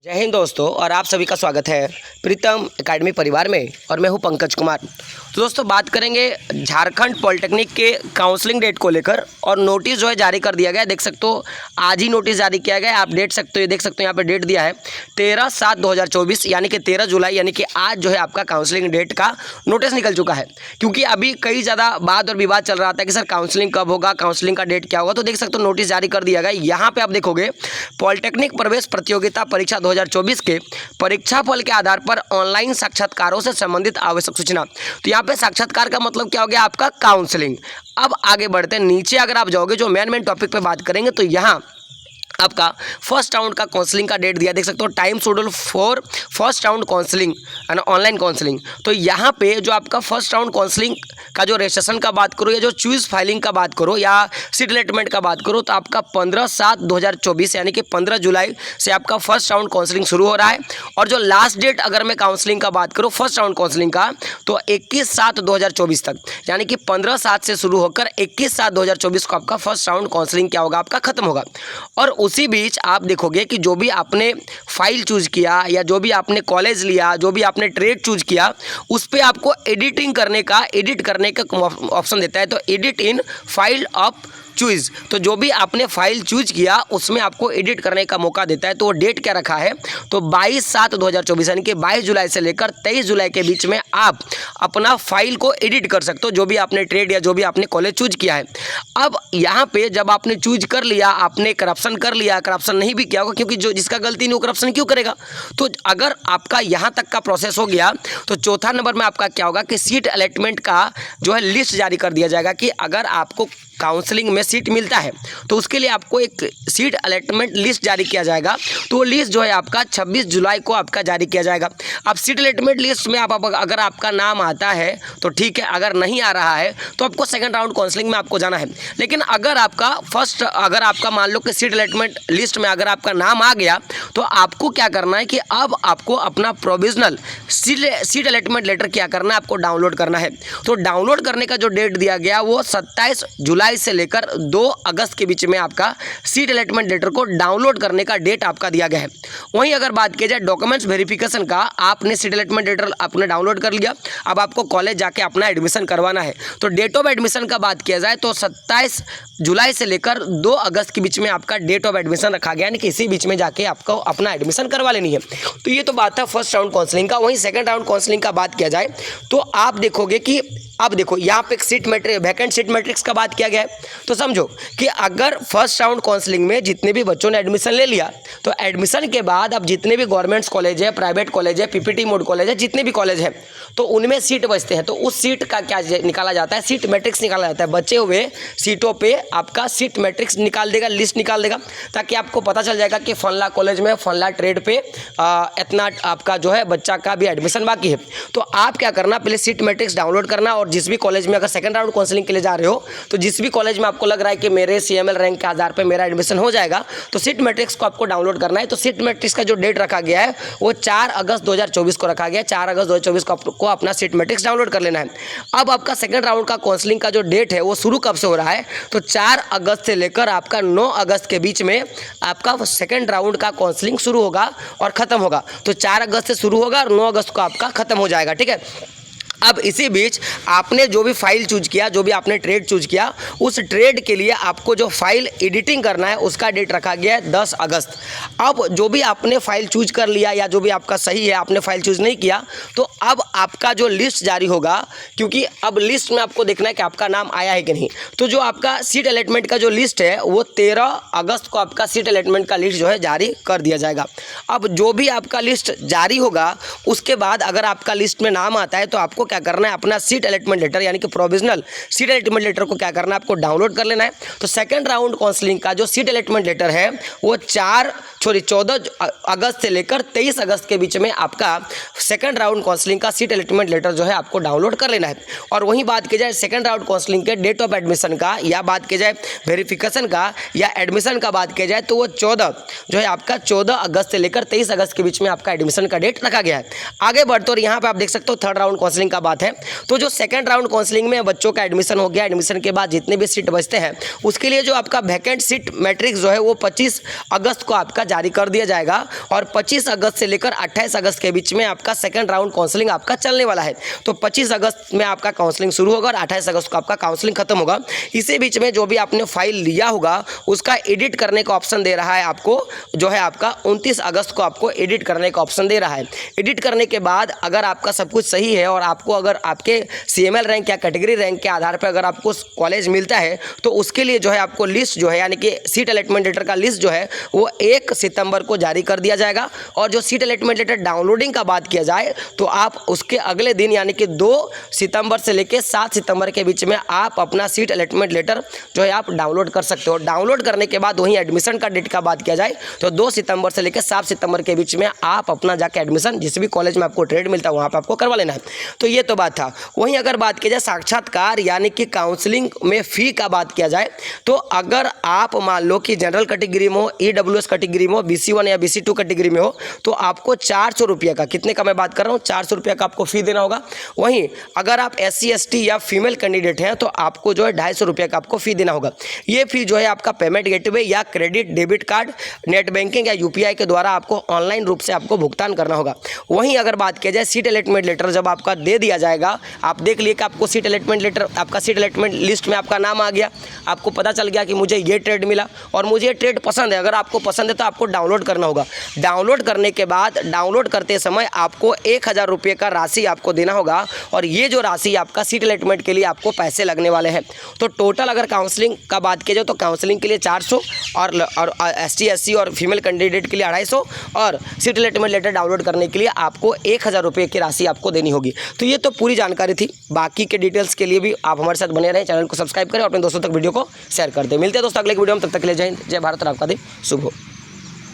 जय हिंद दोस्तों, और आप सभी का स्वागत है प्रीतम एकेडमी परिवार में। और मैं हूं पंकज कुमार। तो दोस्तों बात करेंगे झारखंड पॉलिटेक्निक के काउंसलिंग डेट को लेकर। और नोटिस जो है जारी कर दिया गया है। देख सकते हो आज ही नोटिस जारी किया गया है। आप डेट सकते हो, ये देख सकते हो यहाँ पे डेट दिया है 13/7/2024 यानी कि 13 जुलाई यानी कि आज जो है आपका काउंसलिंग डेट का नोटिस निकल चुका है। क्योंकि अभी कई ज़्यादा वाद और विवाद चल रहा था कि सर काउंसलिंग कब होगा, काउंसलिंग का डेट क्या होगा। तो देख सकते हो नोटिस जारी कर दिया गया। यहाँ पे आप देखोगे पॉलिटेक्निक प्रवेश प्रतियोगिता परीक्षा 2024 के परीक्षाफल के आधार पर ऑनलाइन साक्षात्कारों से संबंधित आवश्यक सूचना। तो यहाँ पे साक्षात्कार का मतलब क्या हो गया आपका काउंसलिंग। अब आगे बढ़ते हैं, नीचे अगर आप जाओगे जो मेन टॉपिक पे बात करेंगे तो यहाँ आपका फर्स्ट राउंड का काउंसलिंग का डेट दिया, देख सकते हो time schedule for first round counselling and online counselling. तो यहाँ पे जो आपका फर्स्ट राउंड काउंसलिंग का जो रजिस्ट्रेशन का बात करो या जो चूज फाइलिंग का बात करो या सीट अलॉटमेंट का बात करो तो आपका 15/7/2024 यानी कि 15 जुलाई से आपका फर्स्ट राउंड काउंसलिंग शुरू हो रहा है। और जो लास्ट डेट अगर मैं काउंसलिंग का बात करूँ फर्स्ट राउंड काउंसलिंग का तो 21/7/2024 तक, यानी कि 15/7 से शुरू होकर 21/7/2024 को आपका फर्स्ट राउंड काउंसलिंग क्या होगा आपका खत्म होगा। और उसी बीच आप देखोगे कि जो भी आपने फाइल चूज किया या जो भी आपने कॉलेज लिया, जो भी आपने ट्रेड चूज किया, उस पर आपको एडिट करने का ऑप्शन देता है। तो edit in file of choose, तो जो भी आपने फाइल चूज किया उसमें आपको एडिट करने का मौका देता है। तो वो डेट क्या रखा है तो 22/7/2024 यानी कि 22 जुलाई से लेकर 23 जुलाई के बीच में आप अपना फाइल को एडिट कर सकते हो, जो भी आपने ट्रेड या जो भी आपने कॉलेज चूज किया है। अब यहाँ पे जब आपने चूज कर लिया, आपने करप्शन कर लिया, करप्शन नहीं भी किया होगा क्योंकि जो जिसका गलती नहीं वो करप्शन क्यों करेगा। तो अगर आपका यहाँ तक का प्रोसेस हो गया तो चौथा नंबर में आपका क्या होगा कि सीट अलॉटमेंट का जो है लिस्ट जारी कर दिया जाएगा कि अगर आपको काउंसलिंग में सीट मिलता है तो उसके लिए आपको एक सीट अलॉटमेंट लिस्ट जारी किया जाएगा। तो वो लिस्ट जो है आपका 26 जुलाई को आपका जारी किया जाएगा। अब सीट अलॉटमेंट लिस्ट में आप अगर आपका नाम आता है तो ठीक है, अगर नहीं आ रहा है तो आपको सेकंड राउंड काउंसलिंग में आपको जाना है। लेकिन अगर आपका मान लो कि सीट अलॉटमेंट लिस्ट में अगर आपका नाम आ गया तो आपको क्या करना है कि अब आपको अपना प्रोविजनल सीट अलॉटमेंट लेटर क्या करना है, आपको डाउनलोड करना है। तो डाउनलोड करने का जो डेट दिया गया वो 27 जुलाई से लेकर 2 अगस्त के बीच में आपका सीट अलॉटमेंट लेटर को डाउनलोड करने का डेट आपका दिया गया है। वहीं अगर बात की जाए डॉक्यूमेंट्स वेरिफिकेशन का, आपने सीट अलॉटमेंट लेटर आपने डाउनलोड कर लिया, अब आपको कॉलेज जाके अपना एडमिशन करवाना है। तो डेट ऑफ एडमिशन का बात किया जाए तो 27 जुलाई से लेकर 2 अगस्त के बीच में आपका डेट ऑफ एडमिशन रखा गया, यानी कि इसी बीच में जाके आपको अपना एडमिशन करवा लेनी है। तो ये तो बात था फर्स्ट राउंड काउंसलिंग का। वहीं सेकंड राउंड काउंसलिंग का बात किया जाए तो आप देखोगे कि अब देखो यहाँ पे seat matrix, vacant seat matrix का बात किया गया है। तो समझो कि अगर फर्स्ट राउंड काउंसलिंग में जितने भी बच्चों ने एडमिशन ले लिया तो एडमिशन के बाद अब जितने भी गवर्नमेंट्स कॉलेज है, प्राइवेट कॉलेज है, पीपीटी मोड कॉलेज है, जितने भी कॉलेज हैं तो उनमें सीट बचते हैं। तो उस सीट का क्या निकाला जाता है, सीट मैट्रिक्स निकाला जाता है। बचे हुए सीटों पर आपका सीट मैट्रिक्स निकाल देगा, लिस्ट निकाल देगा, ताकि आपको पता चल जाएगा कि फला कॉलेज में फला ट्रेड पे इतना आपका जो है बच्चा का भी एडमिशन बाकी है। तो आप क्या करना, पहले सीट मैट्रिक्स डाउनलोड करना। और जिस भी कॉलेज में अगर सेकंड राउंड काउंसलिंग के लिए जा रहे हो तो जिस भी कॉलेज में आपको लग रहा है कि मेरे CML रैंक के आधार पर मेरा एडमिशन हो जाएगा तो सीट मैट्रिक्स को आपको डाउनलोड करना है। तो सीट मैट्रिक्स का जो डेट रखा गया है वो 4 अगस्त 2024 को रखा गया है। 4 अगस्त 2024 को अपना सीट मैट्रिक्स डाउनलोड कर लेना है। अब आपका सेकंड राउंड का काउंसलिंग का जो डेट है वो शुरू कब से हो रहा है तो 4 अगस्त से लेकर आपका 9 अगस्त के बीच में आपका सेकंड राउंड का काउंसलिंग शुरू होगा और खत्म होगा। तो 4 अगस्त से शुरू होगा और 9 अगस्त को आपका खत्म हो जाएगा, ठीक है। अब इसी बीच आपने जो भी फाइल चूज किया, जो भी आपने ट्रेड चूज किया, उस ट्रेड के लिए आपको जो फाइल एडिटिंग करना है उसका डेट रखा गया है 10 अगस्त। अब जो भी आपने फाइल चूज कर लिया या जो भी आपका सही है, आपने फाइल चूज नहीं किया तो अब आपका जो लिस्ट जारी होगा, क्योंकि अब लिस्ट में आपको देखना है कि आपका नाम आया है कि नहीं। तो जो आपका सीट अलॉटमेंट का जो लिस्ट है वो 13 अगस्त को आपका सीट अलॉटमेंट का लिस्ट जो है जारी कर दिया जाएगा। अब जो भी आपका लिस्ट जारी होगा उसके बाद अगर आपका लिस्ट में नाम आता है तो आपको क्या करना है, अपना सीट अलॉटमेंट लेटर यानी कि प्रोविजनल सीट अलॉटमेंट लेटर को क्या करना है, आपको डाउनलोड कर लेना है। तो सेकंड राउंड काउंसलिंग का जो सीट अलॉटमेंट लेटर है वो 14 अगस्त से लेकर 23 अगस्त के बीच में आपका सेकंड राउंड काउंसलिंग का सीट अलॉटमेंट लेटर जो है आपको डाउनलोड कर लेना है। और वहीं बात की जाए सेकंड राउंड काउंसलिंग के डेट ऑफ एडमिशन का या बात की जाए वेरिफिकेशन का या एडमिशन का बात की जाए तो वो 14 जो है आपका 14 अगस्त से लेकर 23 अगस्त के बीच में आपका एडमिशन का डेट रखा गया है। आगे बढ़ते और यहाँ पर आप देख सकते हो थर्ड राउंड काउंसलिंग का बात है। तो जो सेकंड राउंड काउंसलिंग में बच्चों का एडमिशन हो गया, एडमिशन के बाद जितने भी सीट बचते हैं उसके लिए जो आपका वैकेंट सीट मैट्रिक्स जो है वो 25 अगस्त को आपका जारी कर दिया जाएगा और 25 अगस्त से लेकर 28 अगस्त के बीच में आपका सेकंड राउंड काउंसलिंग आपका चलने वाला है। तो 25 अगस्त में आपका काउंसलिंग शुरू होगा और 28 अगस्त को आपका काउंसलिंग खत्म होगा। इसी बीच में जो भी आपने फाइल लिया होगा उसका एडिट करने का ऑप्शन दे रहा है आपको, जो है आपका 29 अगस्त को आपको एडिट करने का ऑप्शन दे रहा है। एडिट करने के बाद अगर आपका सब कुछ सही है और आपको अगर आपके CML रैंक या कैटेगरी रैंक के आधार पर अगर आपको कॉलेज मिलता है तो उसके लिए जो है आपको लिस्ट जो है यानी कि सीट अलॉटमेंट लेटर का लिस्ट जो है वो 1 सितंबर को जारी कर दिया जाएगा। और जो सीट अलॉटमेंट लेटर डाउनलोडिंग का बात किया जाए तो आप उसके अगले दिन यानी कि 2 सितंबर से लेकर 7 सितंबर के बीच में आप अपना सीट अलॉटमेंट लेटर जो है आप डाउनलोड कर सकते हो। डाउनलोड करने के बाद वहीं एडमिशन का डेट का बात किया जाए तो 2 सितंबर से लेकर 7 सितंबर के बीच में आप अपना जाकर एडमिशन जिस भी कॉलेज में आपको ट्रेड मिलता है वहाँ पर आपको करवा लेना है। तो ये तो बात था। वहीं अगर बात की जाए साक्षात्कार यानी कि काउंसलिंग में फ़ी का बात किया जाए तो अगर आप मान लो कि जनरल कैटेगरी में हो, EWS कैटेगरी में हो, BC1 या BC2 कैटेगरी में हो तो आपको 400 रुपये का, कितने का मैं बात कर रहा हूँ, 400 रुपये का आपको फ़ी देना होगा। वहीं अगर आप SC ST या फीमेल कैंडिडेट हैं तो आपको जो है 250 रुपये का आपको फ़ी देना होगा। ये फ़ी जो है आपका पेमेंट गेटवे या credit debit card, net banking या UPI के द्वारा आपको ऑनलाइन रूप से आपको भुगतान करना होगा। वहीं अगर बात किया जाए सीट अलॉटमेंट लेटर जब आपका दे दिया जाएगा, आप देख लिए कि आपको सीट अलॉटमेंट लेटर, आपका सीट अलॉटमेंट लिस्ट में आपका नाम आ गया, आपको पता चल गया कि मुझे ये ट्रेड मिला और मुझे ये ट्रेड पसंद है। अगर आपको पसंद है तो आपको डाउनलोड करना होगा। डाउनलोड करने के बाद डाउनलोड करते समय आपको 1000 रुपये का राशि आपको देना होगा और ये जो राशि आपका सीट अलॉटमेंट के लिए आपको पैसे लगने वाले हैं। तो टोटल अगर काउंसलिंग का बात किया जाए तो काउंसलिंग के लिए 400 और ST SC और फीमेल कैंडिडेट के लिए 250 और सीट अलॉटमेंट लेटर डाउनलोड करने के लिए आपको 1000 रुपये की राशि आपको देनी होगी। तो ये तो पूरी जानकारी थी। बाकी के डिटेल्स के लिए भी आप हमारे साथ बने रहें, चैनल को सब्सक्राइब करें और अपने दोस्तों तक वीडियो को शेयर कर दें। मिलते हैं दोस्तों अगले वीडियो में, तब तक के लिए जय हिंद, जय भारत और आपका दिन शुभ हो।